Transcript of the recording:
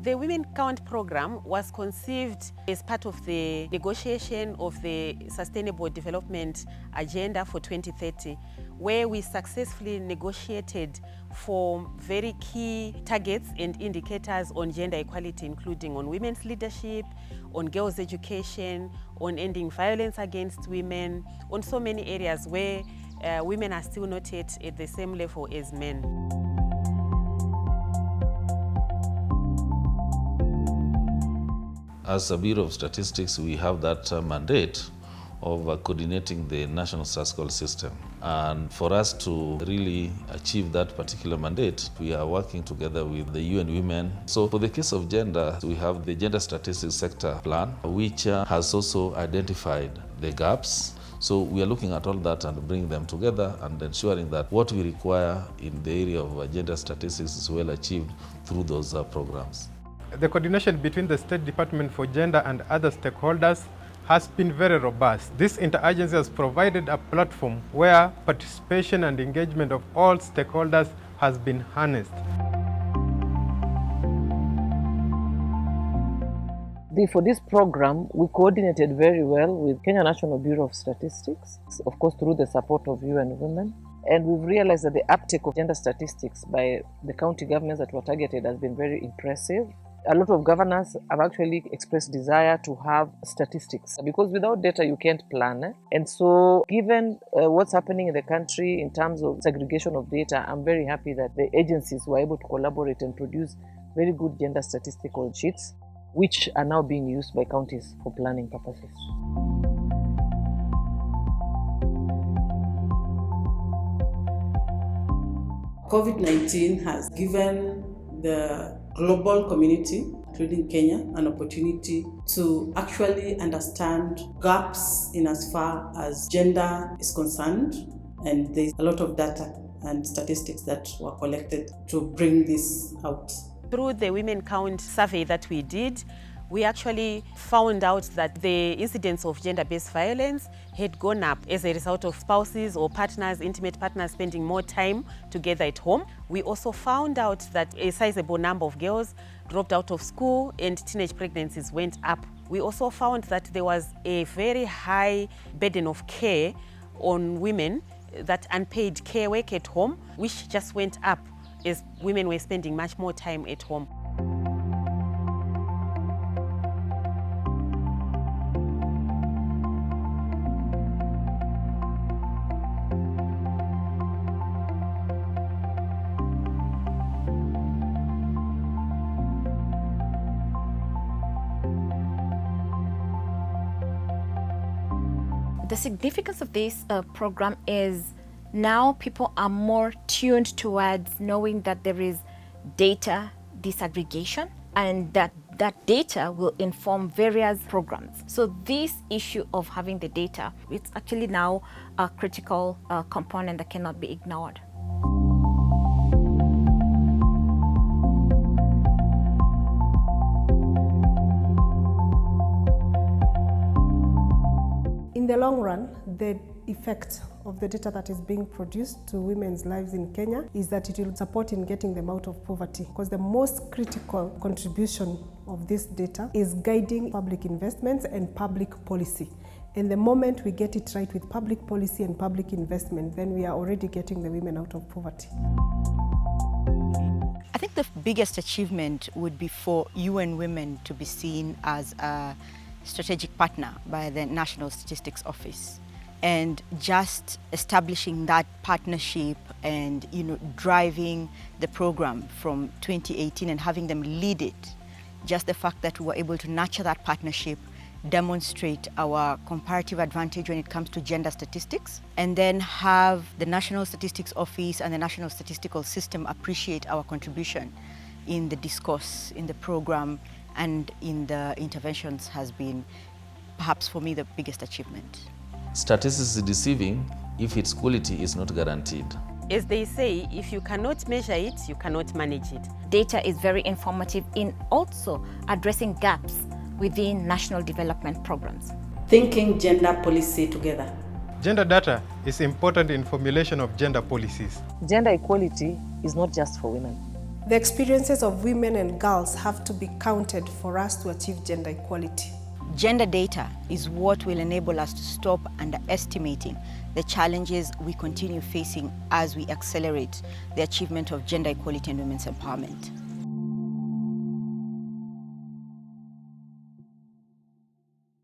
The Women Count program was conceived as part of the negotiation of the Sustainable Development Agenda for 2030, where we successfully negotiated for very key targets and indicators on gender equality, including on women's leadership, on girls' education, on ending violence against women, on so many areas where women are still not yet at the same level as men. As a Bureau of Statistics, we have that mandate of coordinating the national statistical system. And for us to really achieve that particular mandate, we are working together with the UN Women. So for the case of gender, we have the Gender Statistics Sector Plan, which has also identified the gaps. So we are looking at all that and bringing them together and ensuring that what we require in the area of gender statistics is well achieved through those programs. The coordination between the State Department for Gender and other stakeholders has been very robust. This interagency has provided a platform where participation and engagement of all stakeholders has been harnessed. For this program, we coordinated very well with Kenya National Bureau of Statistics, of course through the support of UN Women. And we've realized that the uptake of gender statistics by the county governments that were targeted has been very impressive. A lot of governors have actually expressed desire to have statistics because without data you can't plan. And so given what's happening in the country in terms of segregation of data, I'm very happy that the agencies were able to collaborate and produce very good gender statistical sheets, which are now being used by counties for planning purposes. COVID-19 has given the global community, including Kenya, an opportunity to actually understand gaps in as far as gender is concerned. And there's a lot of data and statistics that were collected to bring this out. Through the Women Count survey that we did, we actually found out that the incidence of gender-based violence had gone up as a result of spouses or partners, intimate partners spending more time together at home. We also found out that a sizable number of girls dropped out of school and teenage pregnancies went up. We also found that there was a very high burden of care on women, that unpaid care work at home, which just went up as women were spending much more time at home. The significance of this program is now people are more tuned towards knowing that there is data disaggregation and that data will inform various programs. So this issue of having the data, it's actually now a critical component that cannot be ignored. In the long run, the effect of the data that is being produced to women's lives in Kenya is that it will support in getting them out of poverty, because the most critical contribution of this data is guiding public investments and public policy. And the moment we get it right with public policy and public investment, then we are already getting the women out of poverty. I think the biggest achievement would be for UN Women to be seen as a strategic partner by the National Statistics Office, and just establishing that partnership and driving the program from 2018 and having them lead it. Just the fact that we were able to nurture that partnership, demonstrate our comparative advantage when it comes to gender statistics, and then have the National Statistics Office and the National Statistical System appreciate our contribution in the discourse, in the program, and in the interventions has been, perhaps for me, the biggest achievement. Statistics is deceiving if its quality is not guaranteed. As they say, if you cannot measure it, you cannot manage it. Data is very informative in also addressing gaps within national development programs. Thinking gender policy together. Gender data is important in formulation of gender policies. Gender equality is not just for women. The experiences of women and girls have to be counted for us to achieve gender equality. Gender data is what will enable us to stop underestimating the challenges we continue facing as we accelerate the achievement of gender equality and women's empowerment.